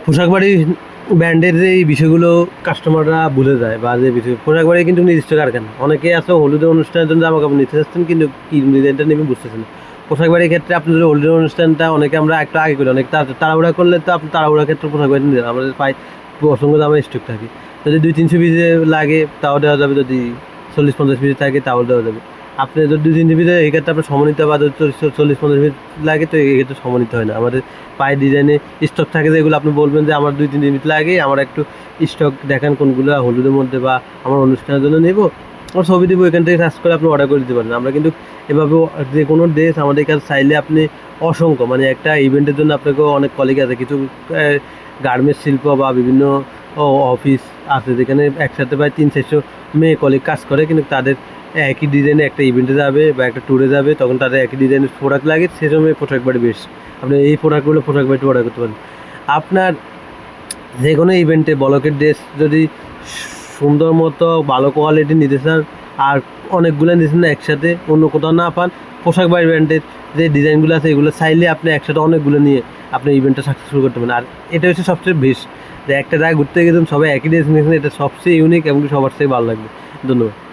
পোশাক বাড়ি ব্র্যান্ডের যে এই বিষয়গুলো কাস্টমাররা ভুলে যায়, বা যে বিষয় পোশাক বাড়ি কিন্তু নির্দিষ্ট কারখানা। অনেকে আছে হলুদের অনুষ্ঠানের জন্য জামা কাপড় নিতে চাচ্ছেন, কিন্তু কি ডিজাইনটা নেবে বুঝতেছেন না। পোশাক বাড়ির ক্ষেত্রে আপনি যদি হলুদের অনুষ্ঠানটা অনেকে আমরা একটু আগে করি, অনেক তাড়াহুড়া করলে তো আপনি তাড়াহুড়ার ক্ষেত্রে পোশাক বাড়ি নিতে আমাদের প্রায় অসংখ্য দামের স্টক থাকে। যদি 200-300 পিসে লাগে তাও দেওয়া যাবে, যদি 40-50 পিস থাকে তাও দেওয়া যাবে। আপনি যদি 2-3 পিসে এই ক্ষেত্রে আপনার সমন্বিত, বা যদি 40-50 পিস লাগে তো এই ক্ষেত্রে সমন্বিত হয় না। আমাদের পায়ে ডিজাইনে স্টক থাকে, যেগুলো আপনি বলবেন যে আমার 2-3 মিনিট লাগে, আমার একটু স্টক দেখান কোনগুলো হলুদের মধ্যে বা আমার অনুষ্ঠানের জন্য নেব, আমার ছবি দেবো, এখান থেকে সার্চ করে আপনি অর্ডার করে দিতে পারেন। আমরা কিন্তু এভাবে যে কোনো ড্রেস আমাদের কাছে চাইলে আপনি অসংখ্য, মানে একটা ইভেন্টের জন্য আপনাকেও অনেক কলিগ আছে, কিছু গার্মেন্টস শিল্প বা বিভিন্ন অফিস আছে যেখানে একসাথে প্রায় 300-400 মেয়ে কলিগ কাজ করে, কিন্তু তাদের একই ডিজাইনে একটা ইভেন্টে যাবে বা একটা ট্যুরে যাবে, তখন তাদের একই ডিজাইনের প্রোডাক্ট লাগে, সে সময় পোশাক বাড়ি বেশ আপনি এই প্রোডাক্টগুলো পোশাক বাড়িতে অর্ডার করতে পারেন। আপনার যে কোনো ইভেন্টে বলকের ড্রেস যদি সুন্দর মতো ভালো কোয়ালিটি নিতে চান, আর অনেকগুলো নিতেছেন না একসাথে, অন্য কোথাও না পান, পোশাক বাড়ি ব্র্যান্ডের যে ডিজাইনগুলো আছে এগুলো চাইলে আপনি একসাথে অনেকগুলো নিয়ে আপনি ইভেন্টটা সাকসেসফুল করতে পারেন। আর এটা হচ্ছে সবচেয়ে বেস্ট, যে একটা জায়গায় ঘুরতে গেছেন সবাই একই ড্রেস নিয়েছেন, এটা সবচেয়ে ইউনিক এবং সবার থেকে ভালো লাগবে। ধন্যবাদ।